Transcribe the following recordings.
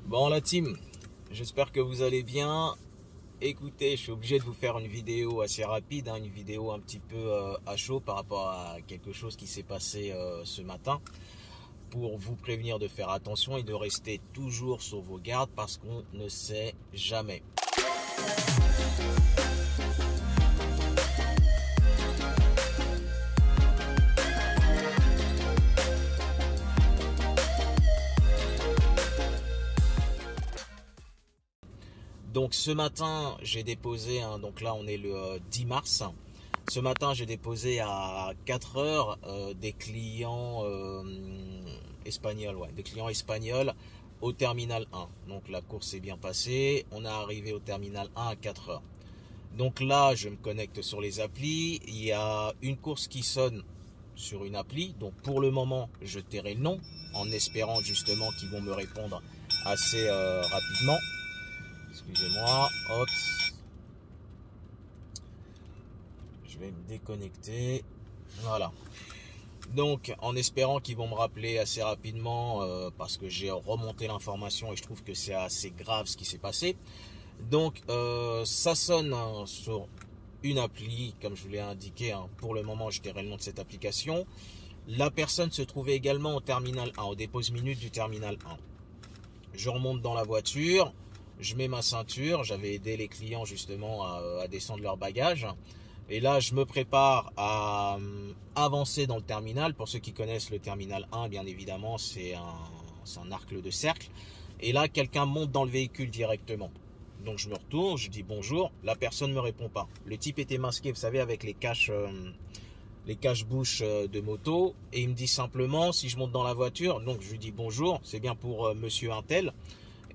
Bon la team, j'espère que vous allez bien. Écoutez, je suis obligé de vous faire une vidéo assez rapide, une vidéo un petit peu à chaud par rapport à quelque chose qui s'est passé ce matin, pour vous prévenir de faire attention et de rester toujours sur vos gardes parce qu'on ne sait jamais. Donc ce matin, j'ai déposé, donc là on est le 10 mars. Ce matin, j'ai déposé à 4 heures des clients espagnols, des clients espagnols au terminal 1. Donc la course s'est bien passée. On est arrivé au terminal 1 à 4 heures. Donc là, je me connecte sur les applis. Il y a une course qui sonne sur une appli. Donc pour le moment, je tairai le nom en espérant justement qu'ils vont me répondre assez rapidement. Excusez-moi, hop. Je vais me déconnecter. Voilà. Donc, en espérant qu'ils vont me rappeler assez rapidement, parce que j'ai remonté l'information et je trouve que c'est assez grave ce qui s'est passé. Donc, ça sonne sur une appli, comme je vous l'ai indiqué. Pour le moment, je dirai le nom de cette application. La personne se trouvait également au terminal 1, au dépose minute du terminal 1. Je remonte dans la voiture. Je mets ma ceinture, j'avais aidé les clients justement à descendre leurs bagages. Et là, je me prépare à avancer dans le terminal. Pour ceux qui connaissent le terminal 1, bien évidemment, c'est un arc de cercle. Et là, quelqu'un monte dans le véhicule directement. Donc, je me retourne, je dis bonjour. La personne ne me répond pas. Le type était masqué, vous savez, avec les caches-bouches de moto. Et il me dit simplement, si je monte dans la voiture, donc je lui dis bonjour, c'est bien pour monsieur Intel.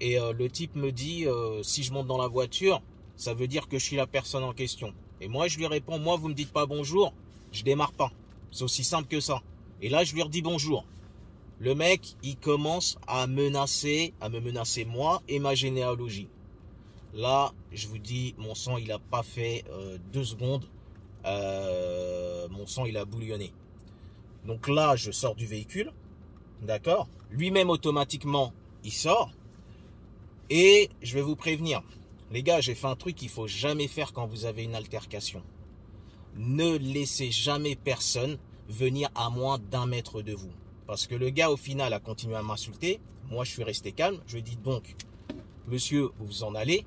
Et le type me dit, si je monte dans la voiture, ça veut dire que je suis la personne en question. Et moi, je lui réponds, moi, vous ne me dites pas bonjour, je démarre pas. C'est aussi simple que ça. Et là, je lui redis bonjour. Le mec, il commence à me menacer moi et ma généalogie. Là, je vous dis, mon sang, il n'a pas fait 2 secondes. Mon sang, il a bouillonné. Donc là, je sors du véhicule. D'accord ? Lui-même, automatiquement, il sort. Et je vais vous prévenir, les gars, j'ai fait un truc qu'il ne faut jamais faire quand vous avez une altercation. Ne laissez jamais personne venir à moins d'1 mètre de vous. Parce que le gars, au final, a continué à m'insulter. Moi, je suis resté calme. Je lui ai dit donc, monsieur, vous vous en allez.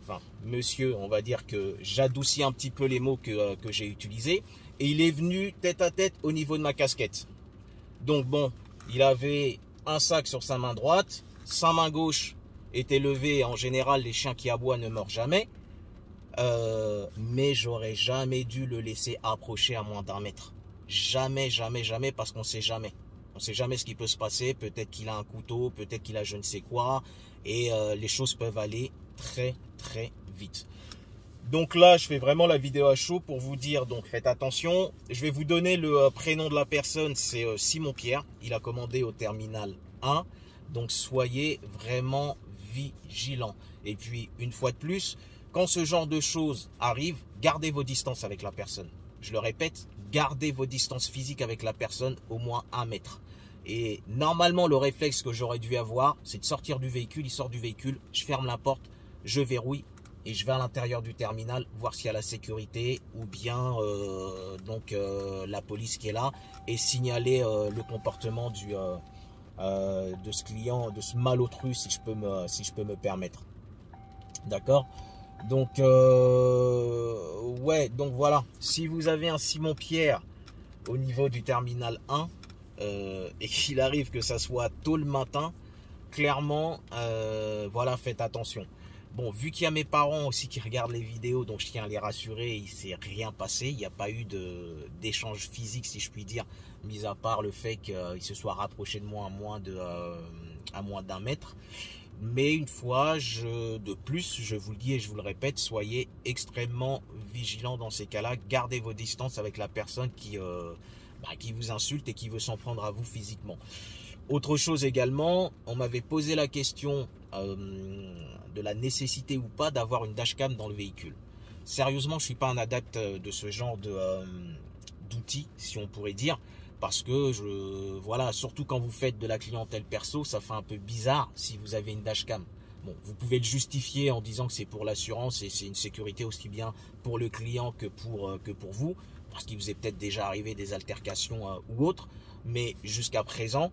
Enfin, monsieur, on va dire que j'adoucis un petit peu les mots que j'ai utilisés. Et il est venu tête à tête au niveau de ma casquette. Donc bon, il avait un sac sur sa main droite, sa main gauche était levé. En général, les chiens qui aboient ne meurent jamais. Mais j'aurais jamais dû le laisser approcher à moins d'1 mètre. Jamais, jamais, jamais, parce qu'on sait jamais. On sait jamais ce qui peut se passer. Peut-être qu'il a un couteau, peut-être qu'il a je ne sais quoi. Et les choses peuvent aller très, très vite. Donc là, je fais vraiment la vidéo à chaud pour vous dire, donc faites attention. Je vais vous donner le prénom de la personne, c'est Simon Pierre. Il a commandé au terminal 1. Donc soyez vraiment vigilant. Et puis une fois de plus, quand ce genre de choses arrive, gardez vos distances avec la personne. Je le répète, gardez vos distances physiques avec la personne au moins 1 mètre. Et normalement, le réflexe que j'aurais dû avoir, c'est de sortir du véhicule. Il sort du véhicule, je ferme la porte, je verrouille et je vais à l'intérieur du terminal voir s'il y a la sécurité ou bien la police qui est là et signaler le comportement de ce client, de ce malotru, si je peux me permettre. D'accord ? Donc donc voilà, si vous avez un Simon Pierre au niveau du terminal 1 et qu'il arrive que ça soit tôt le matin, clairement voilà, faites attention. Bon, vu qu'il y a mes parents aussi qui regardent les vidéos, donc je tiens à les rassurer, il ne s'est rien passé, il n'y a pas eu d'échange physique, si je puis dire, mis à part le fait qu'il se soit rapproché de moi à moins d'1 mètre. Mais une fois de plus, je vous le dis et je vous le répète, soyez extrêmement vigilants dans ces cas-là. Gardez vos distances avec la personne qui vous insulte et qui veut s'en prendre à vous physiquement. Autre chose également, on m'avait posé la question de la nécessité ou pas d'avoir une dashcam dans le véhicule. Sérieusement, je ne suis pas un adepte de ce genre d'outils, si on pourrait dire. Parce que, voilà, surtout quand vous faites de la clientèle perso, ça fait un peu bizarre si vous avez une dashcam. Bon, vous pouvez le justifier en disant que c'est pour l'assurance et c'est une sécurité aussi bien pour le client que pour vous, parce qu'il vous est peut-être déjà arrivé des altercations ou autres. Mais jusqu'à présent,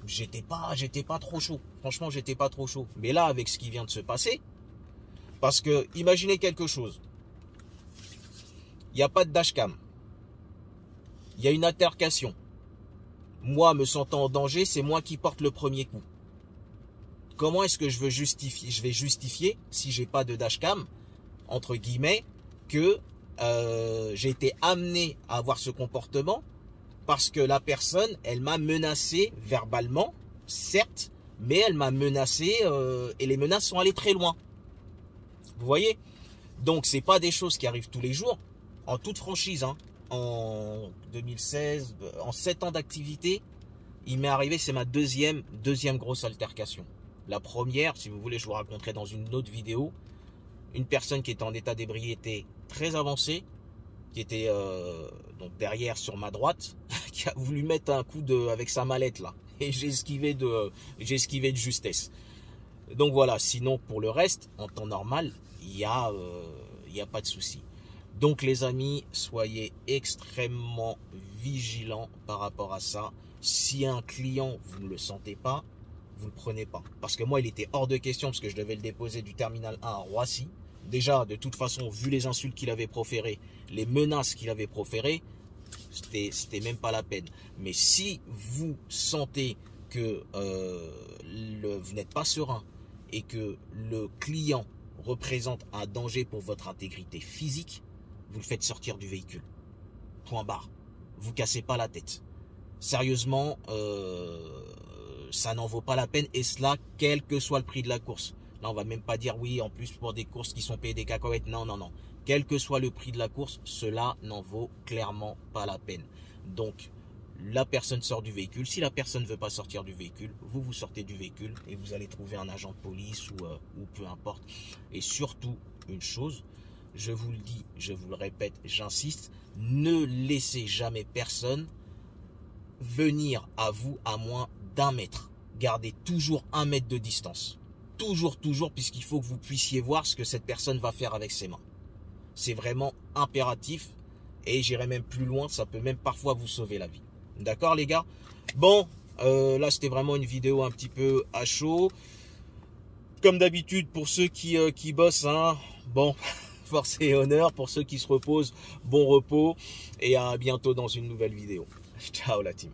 j'étais pas trop chaud. Franchement, j'étais pas trop chaud. Mais là, avec ce qui vient de se passer, parce que imaginez quelque chose. Il n'y a pas de dashcam. Il y a une altercation. Moi, me sentant en danger, c'est moi qui porte le premier coup. Comment est-ce que je vais justifier, si j'ai pas de dashcam, entre guillemets, que j'ai été amené à avoir ce comportement parce que la personne, elle m'a menacé verbalement, certes, mais elle m'a menacé et les menaces sont allées très loin. Vous voyez? Donc, c'est pas des choses qui arrivent tous les jours, en toute franchise, hein. En 2016, en 7 ans d'activité, il m'est arrivé, c'est ma deuxième grosse altercation. La première, si vous voulez, je vous raconterai dans une autre vidéo, une personne qui était en état d'ébriété très avancé, qui était donc derrière sur ma droite, qui a voulu mettre un coup avec sa mallette là, et j'ai esquivé de justesse. Donc voilà, sinon pour le reste, en temps normal, il y a pas de souci. Donc les amis, soyez extrêmement vigilants par rapport à ça. Si un client, vous ne le sentez pas, vous ne le prenez pas. Parce que moi, il était hors de question, parce que je devais le déposer du terminal 1 à Roissy. Déjà, de toute façon, vu les insultes qu'il avait proférées, les menaces qu'il avait proférées, c'était même pas la peine. Mais si vous sentez que vous n'êtes pas serein et que le client représente un danger pour votre intégrité physique, vous le faites sortir du véhicule. Point barre. Vous cassez pas la tête. Sérieusement, ça n'en vaut pas la peine, et cela, quel que soit le prix de la course. Là, on va même pas dire oui, en plus pour des courses qui sont payées des cacahuètes. Non, non, non. Quel que soit le prix de la course, cela n'en vaut clairement pas la peine. Donc, la personne sort du véhicule. Si la personne ne veut pas sortir du véhicule, vous sortez du véhicule et vous allez trouver un agent de police ou peu importe. Et surtout, une chose, je vous le dis, je vous le répète, j'insiste, ne laissez jamais personne venir à vous à moins d'1 mètre. Gardez toujours 1 mètre de distance. Toujours, puisqu'il faut que vous puissiez voir ce que cette personne va faire avec ses mains. C'est vraiment impératif, et j'irai même plus loin, ça peut même parfois vous sauver la vie. D'accord les gars? Bon, là c'était vraiment une vidéo un petit peu à chaud. Comme d'habitude, pour ceux qui bossent, hein, bon, force et honneur. Pour ceux qui se reposent, bon repos, et à bientôt dans une nouvelle vidéo. Ciao la team.